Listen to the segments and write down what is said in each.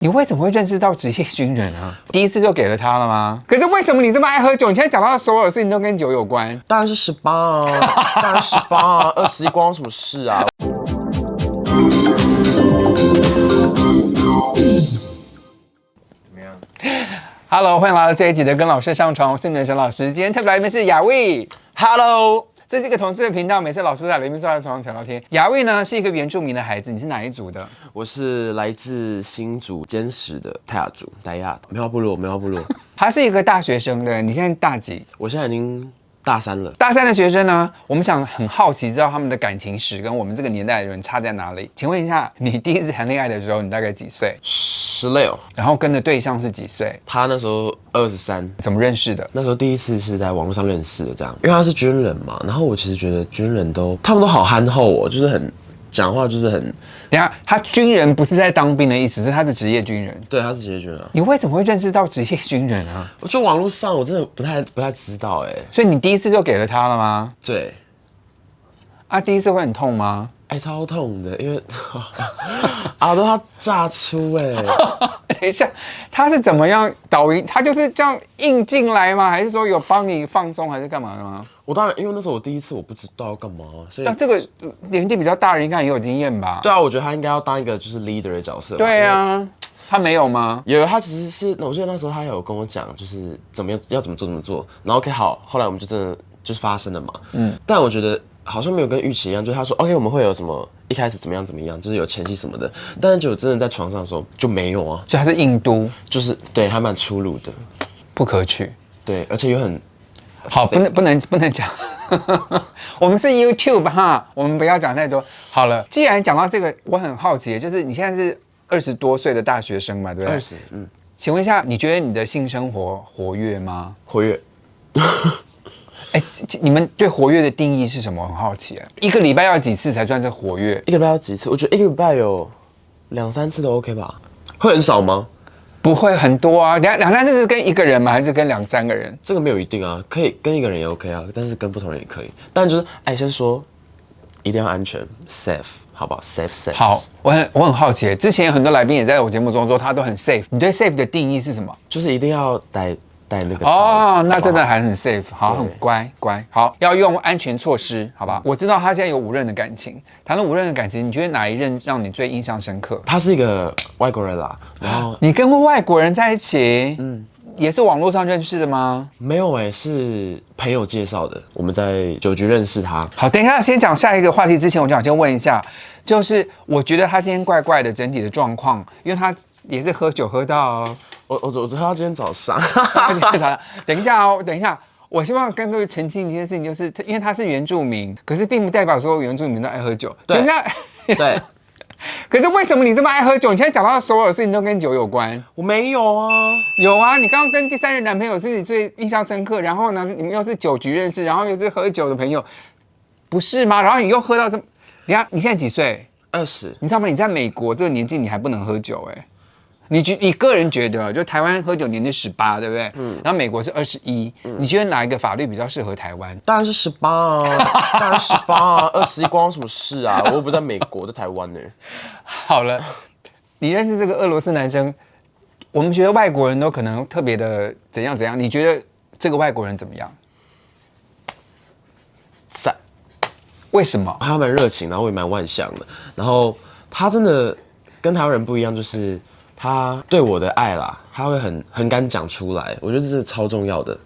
你为什么会认识到职业军人啊？第一次就给了他了吗？可是为什么你这么爱喝酒？你现在讲到的所有事情都跟酒有关。当然是18啊，当然18啊，21关我什么事啊？怎么样 Hello， 欢迎来到这一集的跟老师上床，我是你的沈老师。今天特别来宾是雅卫。 ？Hello，这是一个同事的频道，每次老师来，来宾坐在床上聊天。雅卫呢是一个原住民的孩子，你是哪一族的？我是来自新竹坚实的泰雅族，泰雅梅花部落，梅花部落。他是一个大学生的，你现在大几？我现在已经大3了。大3的学生呢，我们想很好奇知道他们的感情史跟我们这个年代的人差在哪里。请问一下，你第一次谈恋爱的时候，你大概几岁16，然后跟的对象是几岁？他那时候23。怎么认识的？那时候第一次是在网络上认识的，这样，因为他是军人嘛，然后我其实觉得军人他们都好憨厚哦，就是很讲话就是很，等一下，他军人不是在当兵的意思，是他是职业军人。对，他是职业军人啊。你为什么会认识到职业军人啊？我觉得网络上我真的不太知道哎。所以你第一次就给了他了吗？对，啊，第一次会很痛吗？超痛的，因为耳朵它炸出哎。等一下，他是怎么样导引？他就是这样硬进来吗？还是说有帮你放松，还是干嘛的吗？我当然，因为那时候我第一次我不知道要干嘛，所以那这个年纪比较大的人应该很有经验吧？对啊，我觉得他应该要当一个就是 leader 的角色。对啊，他没有吗？有，他其实是，我记得那时候他有跟我讲，就是怎么做，然后 OK 好，后来我们就真的就是发生了嘛。但我觉得好像没有跟预期一样，就是他说 OK 我们会有什么一开始怎么样，就是有前戏什么的，但是就真的在床上的时候就没有啊，所以他是印度，就是对还蛮粗鲁的，不可取。对，而且又很好，不能讲。我们是 YouTube 哈，我们不要讲太多。好了，既然讲到这个，我很好奇，就是你现在是20多岁的大学生嘛，对不对？20，请问一下，你觉得你的性生活活跃吗？活跃。哎，你们对活跃的定义是什么？很好奇啊。一个礼拜要几次才算是活跃？一个礼拜要几次？我觉得一个礼拜有2、3次都 OK 吧？会很少吗？不会很多啊，两三次是跟一个人吗？还是跟2、3个人？这个没有一定啊，可以跟一个人也 OK 啊，但是跟不同人也可以。但就是先说，一定要安全 ，safe， 好不好 ？safe sex。好，我很好奇，之前有很多来宾也在我节目中说他都很 safe。你对 safe 的定义是什么？就是一定要戴那个哦，那真的还很 safe， 好，很乖。好，要用安全措施，好吧？我知道他现在有5任的感情，谈论5任的感情，你觉得哪一任让你最印象深刻？他是一个外国人啦，然后你跟外国人在一起，也是网络上认识的吗？没有是朋友介绍的，我们在酒局认识他。好，等一下先讲下一个话题之前，我想先问一下，就是我觉得他今天怪怪的整体的状况，因为他也是喝酒喝到。我知道他今天早上，等一下，我希望跟各位澄清一件事情，就是因为他是原住民，可是并不代表说原住民都爱喝酒。对，对。可是为什么你这么爱喝酒？你现在讲到的所有事情都跟酒有关。我没有啊。有啊，你刚刚跟第3任男朋友是你最印象深刻，然后呢，你们又是酒局认识，然后又是喝酒的朋友，不是吗？然后你又喝到这，你现在几岁？20。你知道吗？你在美国这个年纪你还不能喝酒你个人觉得，就台湾喝酒年龄18，对不对？然后美国是21，你觉得哪一个法律比较适合台湾？当然是18啊，当然18啊，21关我什么事啊？我又不在美国，在台湾呢。好了，你认识这个俄罗斯男生，我们觉得外国人都可能特别的怎样，你觉得这个外国人怎么样？赞。为什么？他蛮热情，然后也蛮外向的，然后他真的跟台湾人不一样，就是他对我的爱啦，他会很敢讲出来，我觉得这是超重要的。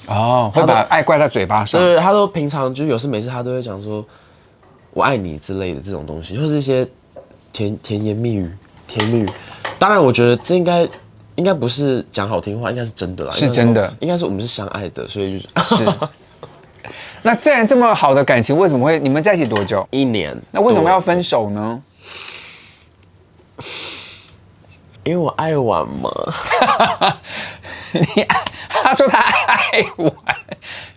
哦，会把爱挂在嘴巴上。对，他都平常就是有事没事，他都会讲说“我爱你”之类的这种东西，或是一些甜言蜜语。当然，我觉得这应该不是讲好听话，应该是真的啦。是真的，应该是我们是相爱的，所以就是。那既然这么好的感情，为什么会你们在一起多久？1年。那为什么要分手呢？因为我爱玩嘛。他说他爱玩，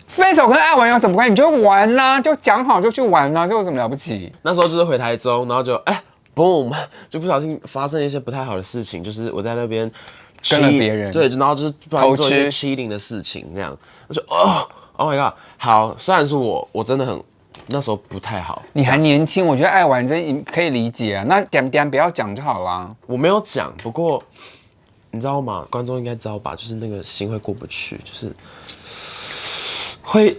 分手跟爱玩有什么关系？你就玩啊，就讲好就去玩啊，这有什么了不起？那时候就是回台中，然后就boom， 就不小心发生一些不太好的事情，就是我在那边跟了别人，对，然后就是不小心做一些cheating的事情，那样，我就Oh my god， 好，虽然是我真的很那时候不太好。你还年轻，我觉得爱玩真可以理解啊。那点不要讲就好啦。我没有讲，不过你知道吗？观众应该知道吧？就是那个心会过不去，就是会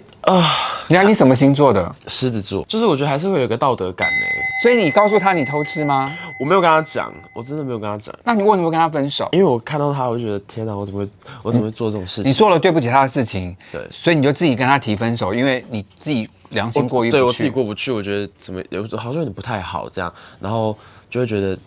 你什么星座的？狮子座，就是我觉得还是会有一个道德感呢。所以你告诉他你偷吃吗？我没有跟他讲，我真的没有跟他讲。那你为什么会跟他分手？因为我看到他，我就觉得天哪，我怎么会做这种事情？你做了对不起他的事情，对，所以你就自己跟他提分手，因为你自己良心过意不去。对我自己过不去，我觉得好像有点不太好这样，然后就会觉得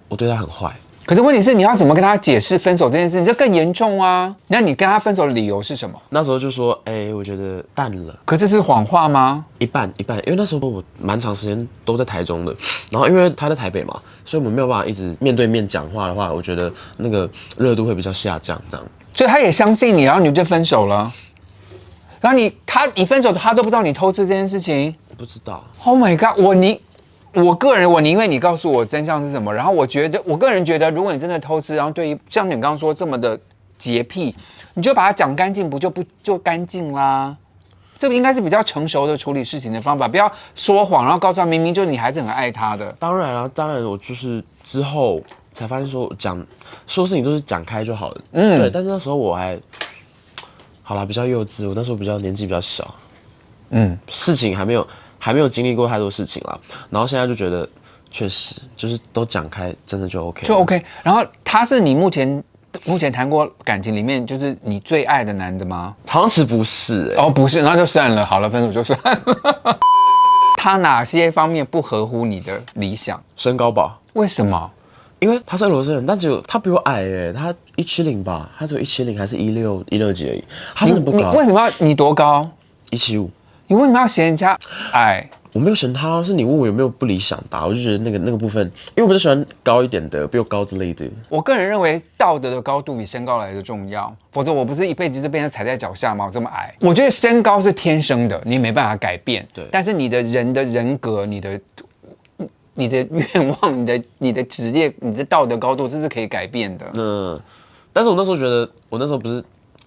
我对他很坏。可是问题是，你要怎么跟他解释分手这件事情？这更严重啊！那你跟他分手的理由是什么？那时候就说，我觉得淡了。可这是谎话吗？一半，因为那时候我蛮长时间都在台中的，然后因为他在台北嘛，所以我们没有办法一直面对面讲话的话，我觉得那个热度会比较下降，这样。所以他也相信你，然后你们就分手了。然后你分手，他都不知道你偷吃这件事情。不知道。Oh my god！我个人宁愿你告诉我真相是什么。然后我个人觉得，如果你真的偷吃，然后对于像你刚刚说这么的洁癖，你就把它讲干净，不就干净啦？这个应该是比较成熟的处理事情的方法，不要说谎，然后告诉他明明就是你还是很爱他的。当然啊，我就是之后才发现说说事情都是讲开就好了。对。但是那时候我还好啦，比较幼稚，我那时候年纪比较小，事情还没有经历过太多事情啦，然后现在就觉得确实就是都讲开，真的就 OK 了。就 OK。然后他是你目前谈过感情里面就是你最爱的男的吗？好像其实不是哦，不是，那就算了，好了，分手就算了。他哪些方面不合乎你的理想？身高吧？为什么？因为他是俄罗斯人，但他比我矮他170吧，他只有170还是16几而已，他真的不高。你为什么要你多高？175。你为什么要嫌人家矮？我没有嫌他，是你问我有没有不理想吧？我就觉得那个部分，因为我比较喜欢高一点的，比我高之类的。我个人认为道德的高度比身高来的重要，否则我不是一辈子就被人踩在脚下吗？我这么矮，我觉得身高是天生的，你没办法改变。对，但是你的人格、你的愿望、你的职业、你的道德高度，这是可以改变的。但是我那时候觉得，我那时候不是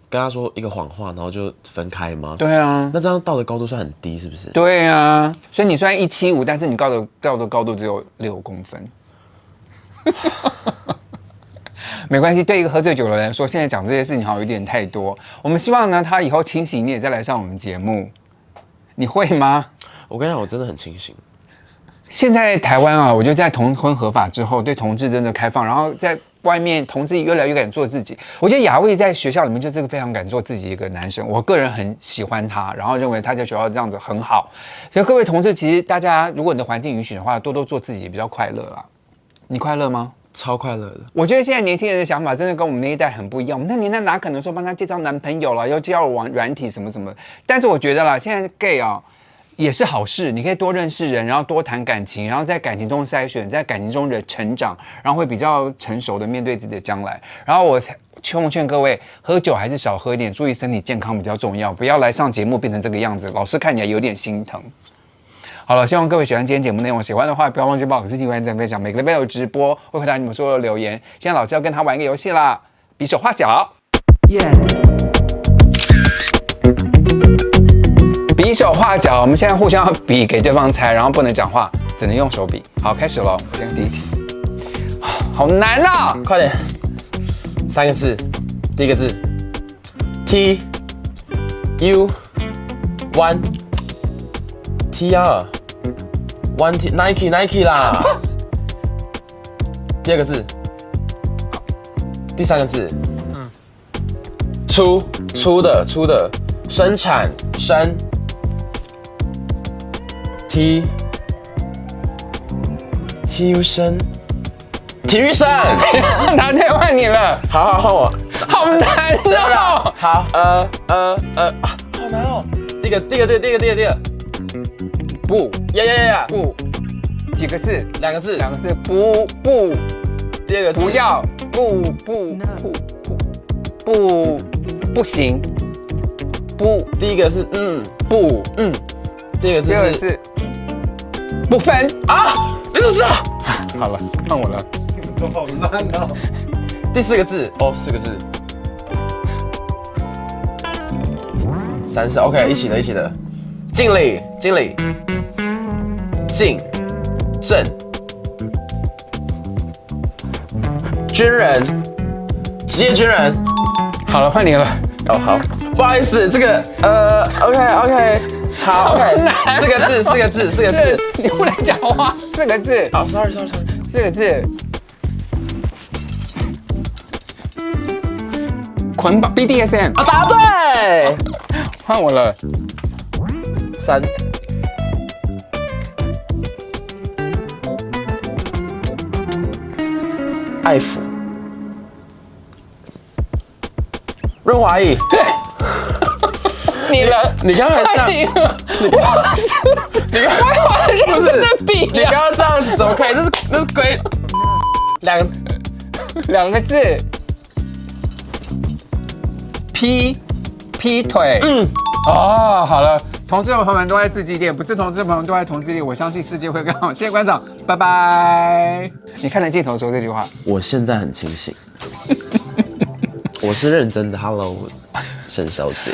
跟他说一个谎话，然后就分开吗？对啊，那这样道德高度算很低，是不是？对啊，所以你虽然175，但是你道德高度只有6公分。没关系，对一个喝醉酒的人来说，现在讲这些事情好像有点太多。我们希望呢，他以后清醒，你也再来上我们节目，你会吗？我跟你讲，我真的很清醒。现在台湾啊，我觉得在同婚合法之后，对同志真的开放，然后在外面同志越来越敢做自己。我觉得雅卫在学校里面就是个非常敢做自己的一个男生，我个人很喜欢他，然后认为他在学校这样子很好。所以各位同志，其实大家如果你的环境允许的话，多多做自己比较快乐啦。你快乐吗？超快乐的。我觉得现在年轻人的想法真的跟我们那一代很不一样。我们那年代哪可能说帮他介绍男朋友了，又交友软体什么什么。但是我觉得啦，现在 gay 啊也是好事，你可以多认识人，然后多谈感情，然后在感情中筛选，在感情中的成长，然后会比较成熟的面对自己的将来。然后我劝各位，喝酒还是少喝一点，注意身体健康比较重要，不要来上节目变成这个样子，老师看起来有点心疼。好了，希望各位喜欢今天节目内容，喜欢的话不要忘记帮老师订阅、分享。每个礼拜有直播，会回答你们所有的留言。现在老师要跟他玩一个游戏啦，比手画脚。比手画脚，我们现在互相要比给对方猜，然后不能讲话，只能用手比。好，开始咯。我先第一题，好难啊！快点，3个字，第一个字 T U One T R One T Nike 啦。第二个字，第3个字，出的，生产生。T U 生，体育生，答对，换你了。好，换我。好难哦。好，好难哦。第一个，不，呀，不，几个字？2个字。不。第二个字，不要，不行，不。第一个是不，第二个字是不分啊，你怎么知道？好了，换我了。都好烂哦。第4个字，4个字。3、4 ，OK， 一起的。敬礼，敬礼，敬，正，军人，职业军人。好了，换你了。哦，好，不好意思，这个OK，好 OK，四个字，你不能讲话，4个字。哦，sorry， 4个字。捆绑 BDSM 啊，答对，换我了。 3，爱抚，润滑液。你了，你刚才这样，你了，你刚刚是，你刚刚认真的比你刚刚这样子怎么可以？那是鬼。2个字。劈腿。哦，好了，同志的朋友们都在自己恋，不是同志的朋友们都在同志恋。我相信世界会更好。谢谢馆长，拜拜。你看着镜头说这句话。我现在很清醒，我是认真的。Hello， 沈小姐。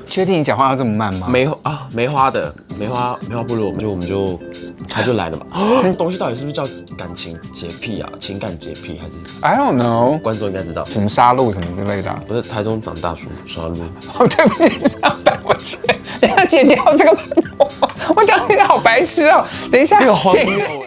确定你讲话要这么慢吗？梅花部落，他就来了嘛。这东西到底是不是叫感情洁癖啊？情感洁癖还是 I don't know，观众应该知道什么杀戮什么之类的、啊。我在台中长大，刷路。哦，对不起，上班我切，等一下剪掉这个，我讲你好白痴哦。等一下，那个荒谬。